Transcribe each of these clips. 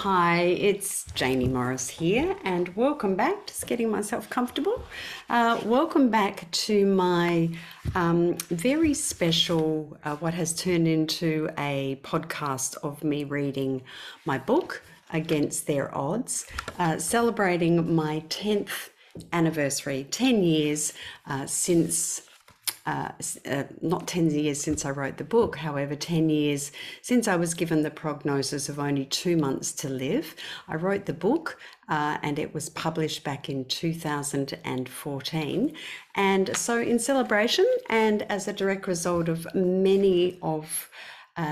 Hi, it's Jaynie Morris here, and welcome back. Just getting myself comfortable. Welcome back to my very special, what has turned into a podcast of me reading my book, Against Their Odds, celebrating my 10th anniversary, 10 years since. Not 10 years since I wrote the book, however, 10 years since I was given the prognosis of only 2 months to live. I wrote the book and it was published back in 2014. And so, in celebration and as a direct result of many of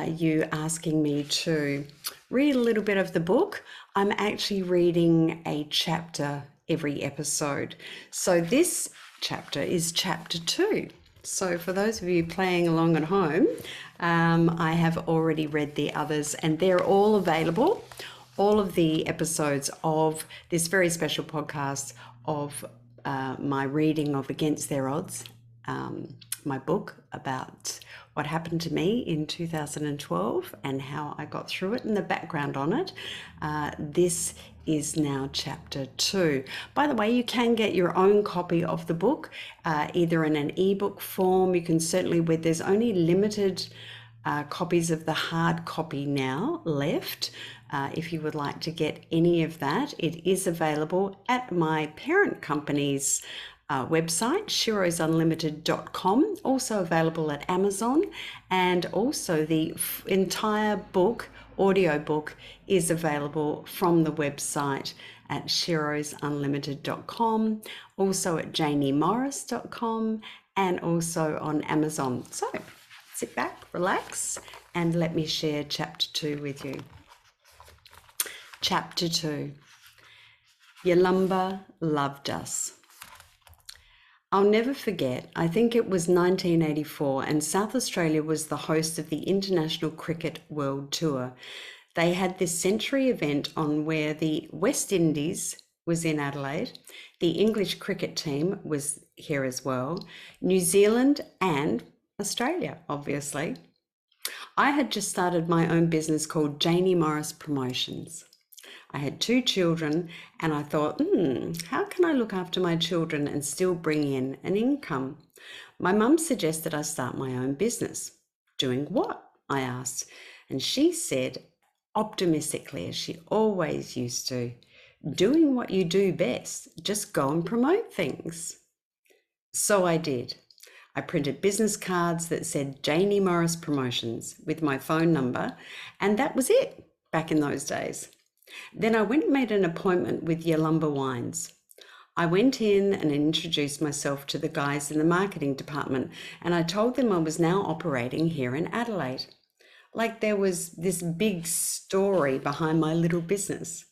you asking me to read a little bit of the book, I'm actually reading a chapter every episode. So, this chapter is chapter 2. So for those of you playing along at home, I have already read the others and they're all available. All of the episodes of this very special podcast of my reading of Against Their Odds, my book about what happened to me in 2012 and how I got through it and the background on it. This is now chapter 2. By the way, you can get your own copy of the book, either in an ebook form. You can certainly, where there's only limited copies of the hard copy now left. If you would like to get any of that, it is available at my parent company's website, shirosunlimited.com, also available at Amazon, and also the entire book, audiobook, is available from the website at shirosunlimited.com, also at jayniemorris.com, and also on Amazon. So sit back, relax, and let me share chapter 2 with you. Chapter 2, Yalumba Loved Us. I'll never forget, I think it was 1984, and South Australia was the host of the International Cricket World Tour. They had this century event on where the West Indies was in Adelaide, the English cricket team was here as well, New Zealand and Australia, obviously. I had just started my own business called Jaynie Morris Promotions. I had 2 children and I thought, how can I look after my children and still bring in an income? My mum suggested I start my own business. Doing what? I asked. And she said, optimistically, as she always used to, doing what you do best, just go and promote things. So I did. I printed business cards that said Jaynie Morris Promotions with my phone number, and that was it back in those days. Then I went and made an appointment with Yalumba Wines. I went in and introduced myself to the guys in the marketing department, and I told them I was now operating here in Adelaide. Like there was this big story behind my little business.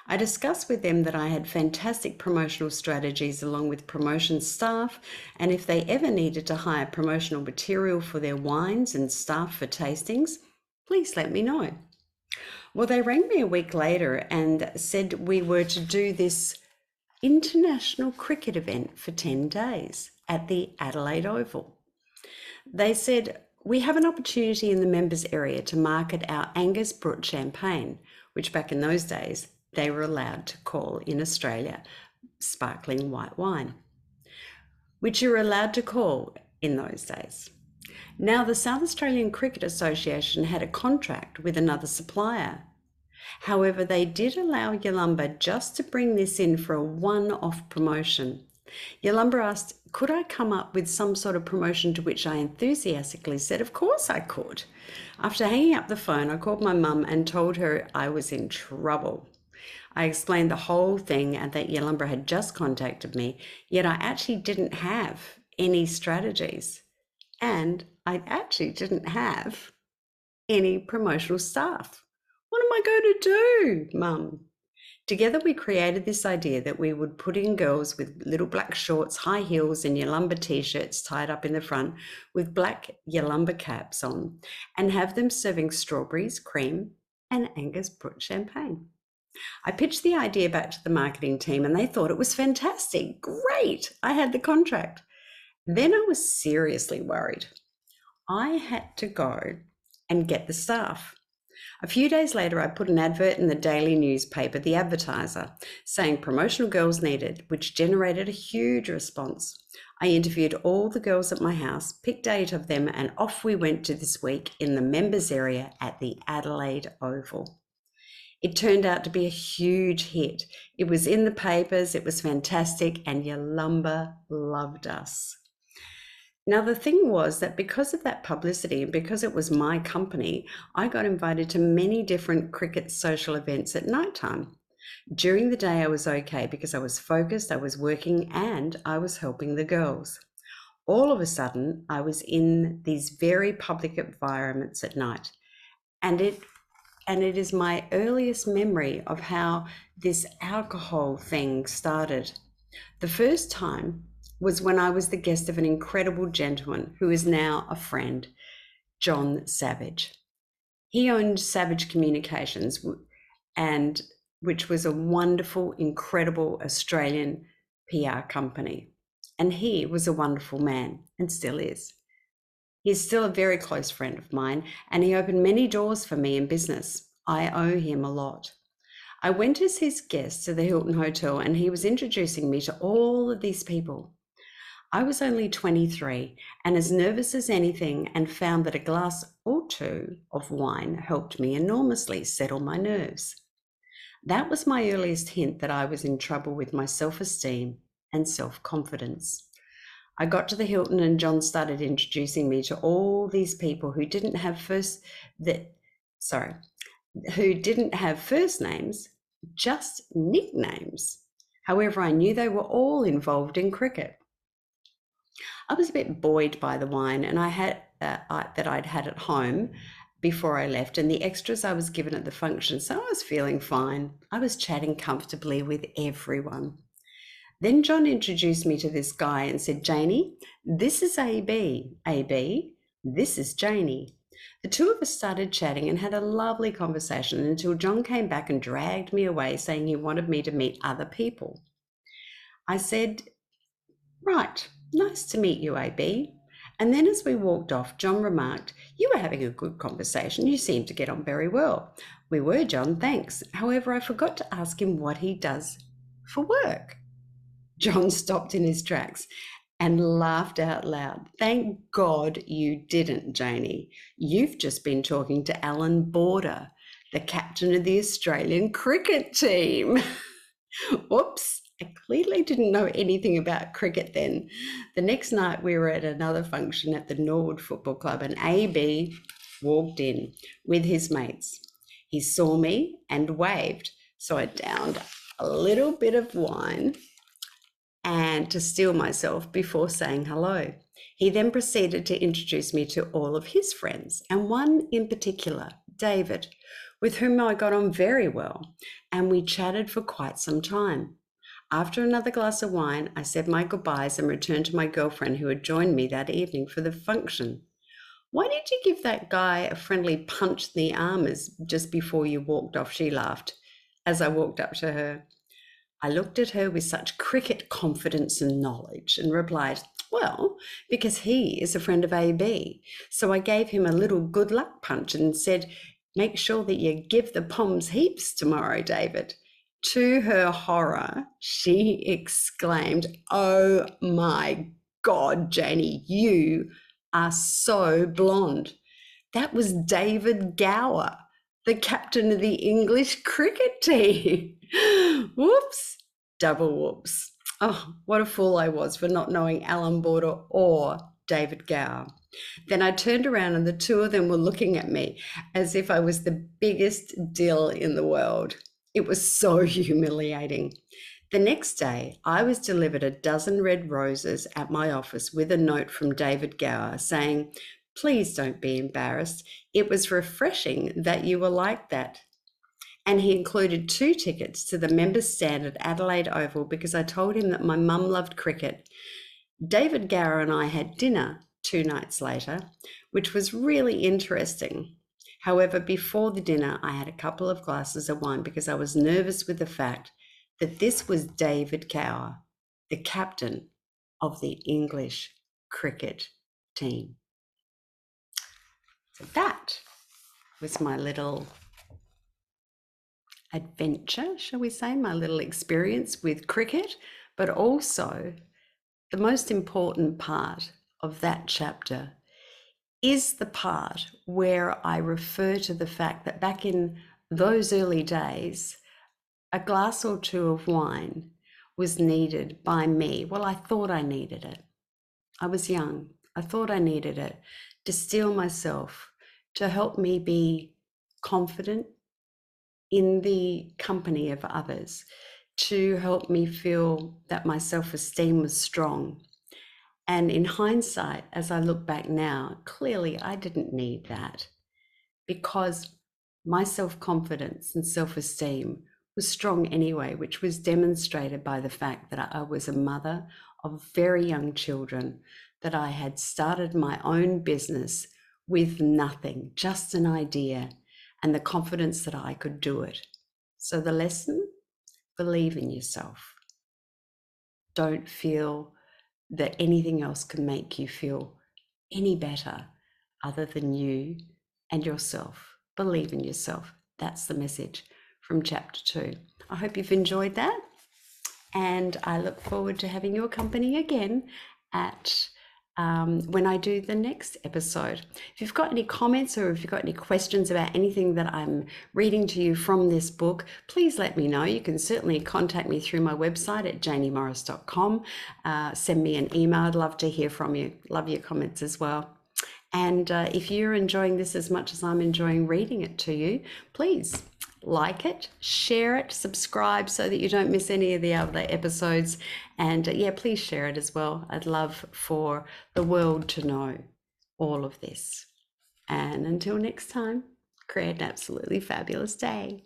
I discussed with them that I had fantastic promotional strategies along with promotion staff, and if they ever needed to hire promotional material for their wines and staff for tastings, please let me know. Well, they rang me a week later and said we were to do this international cricket event for 10 days at the Adelaide Oval. They said, we have an opportunity in the members area to market our Angus Brut champagne, which back in those days, they were allowed to call in Australia sparkling white wine, which you were allowed to call in those days. Now, the South Australian Cricket Association had a contract with another supplier. However, they did allow Yalumba just to bring this in for a one-off promotion. Yalumba asked, could I come up with some sort of promotion, to which I enthusiastically said, of course I could. After hanging up the phone, I called my mum and told her I was in trouble. I explained the whole thing and that Yalumba had just contacted me, yet I actually didn't have any strategies. And I actually didn't have any promotional staff. What am I going to do, Mum? Together we created this idea that we would put in girls with little black shorts, high heels and Yalumba t-shirts tied up in the front with black Yalumba caps on and have them serving strawberries, cream and Angus Brut champagne. I pitched the idea back to the marketing team and they thought it was fantastic. Great, I had the contract. Then I was seriously worried. I had to go and get the staff. A few days later, I put an advert in the daily newspaper, The Advertiser, saying promotional girls needed, which generated a huge response. I interviewed all the girls at my house, picked 8 of them, and off we went to this week in the members area at the Adelaide Oval. It turned out to be a huge hit. It was in the papers, it was fantastic, and Yalumba loved us. Now, the thing was that because of that publicity and because it was my company, I got invited to many different cricket social events at night time. During the day, I was okay because I was focused, I was working, and I was helping the girls. All of a sudden, I was in these very public environments at night, and it is my earliest memory of how this alcohol thing started. The first time was when I was the guest of an incredible gentleman who is now a friend, John Savage. He owned Savage Communications, and which was a wonderful, incredible Australian PR company. And he was a wonderful man and still is. He's still a very close friend of mine, and he opened many doors for me in business. I owe him a lot. I went as his guest to the Hilton Hotel, and he was introducing me to all of these people. I was only 23 and as nervous as anything, and found that a glass or 2 of wine helped me enormously settle my nerves. That was my earliest hint that I was in trouble with my self-esteem and self-confidence. I got to the Hilton and John started introducing me to all these people who didn't have first names, just nicknames. However, I knew they were all involved in cricket. I was a bit buoyed by the wine and that I'd had at home before I left, and the extras I was given at the function, so I was feeling fine. I was chatting comfortably with everyone. Then John introduced me to this guy and said, "Jaynie, this is AB. AB, this is Jaynie." The two of us started chatting and had a lovely conversation until John came back and dragged me away, saying he wanted me to meet other people. I said, "Right, nice to meet you, AB." And then as we walked off, John remarked, "You were having a good conversation. You seemed to get on very well." "We were, John, thanks. However, I forgot to ask him what he does for work." John stopped in his tracks and laughed out loud. "Thank God you didn't, Jaynie. You've just been talking to Alan Border, the captain of the Australian cricket team." Whoops, I clearly didn't know anything about cricket then. The next night we were at another function at the Norwood Football Club, and AB walked in with his mates. He saw me and waved, so I downed a little bit of wine and to steel myself before saying hello. He then proceeded to introduce me to all of his friends, and one in particular, David, with whom I got on very well, and we chatted for quite some time. After another glass of wine, I said my goodbyes and returned to my girlfriend who had joined me that evening for the function. "Why did you give that guy a friendly punch in the arm just before you walked off?" she laughed as I walked up to her. I looked at her with such cricket confidence and knowledge and replied, "Well, because he is a friend of AB. So I gave him a little good luck punch and said, 'Make sure that you give the Poms heaps tomorrow, David.'" To her horror, she exclaimed, "Oh my God, Jaynie, you are so blonde. That was David Gower, the captain of the English cricket team." Whoops, double whoops. Oh, what a fool I was for not knowing Alan Border or David Gower. Then I turned around and the two of them were looking at me as if I was the biggest deal in the world. It was so humiliating. The next day, I was delivered a dozen red roses at my office with a note from David Gower saying, "Please don't be embarrassed. It was refreshing that you were like that." And he included 2 tickets to the members' stand at Adelaide Oval because I told him that my mum loved cricket. David Gower and I had dinner 2 nights later, which was really interesting. However, before the dinner, I had a couple of glasses of wine because I was nervous with the fact that this was David Gower, the captain of the English cricket team. So that was my little adventure, shall we say, my little experience with cricket, but also the most important part of that chapter is the part where I refer to the fact that back in those early days, a glass or two of wine was needed by me. Well, I thought I needed it. I was young. I thought I needed it to steel myself, to help me be confident in the company of others, to help me feel that my self-esteem was strong. And in hindsight, as I look back now, clearly I didn't need that, because my self-confidence and self-esteem was strong anyway, which was demonstrated by the fact that I was a mother of very young children, that I had started my own business with nothing, just an idea, and the confidence that I could do it. So the lesson, believe in yourself. Don't feel that anything else can make you feel any better other than you and yourself. Believe in yourself. That's the message from chapter 2. I hope you've enjoyed that, and I look forward to having your company again at when I do the next episode. If you've got any comments or if you've got any questions about anything that I'm reading to you from this book, please let me know. You can certainly contact me through my website at jayniemorris.com. Send me an email. I'd love to hear from you. Love your comments as well. And if you're enjoying this as much as I'm enjoying reading it to you, please like it, share it, subscribe so that you don't miss any of the other episodes. And yeah, please share it as well. I'd love for the world to know all of this. And until next time, create an absolutely fabulous day.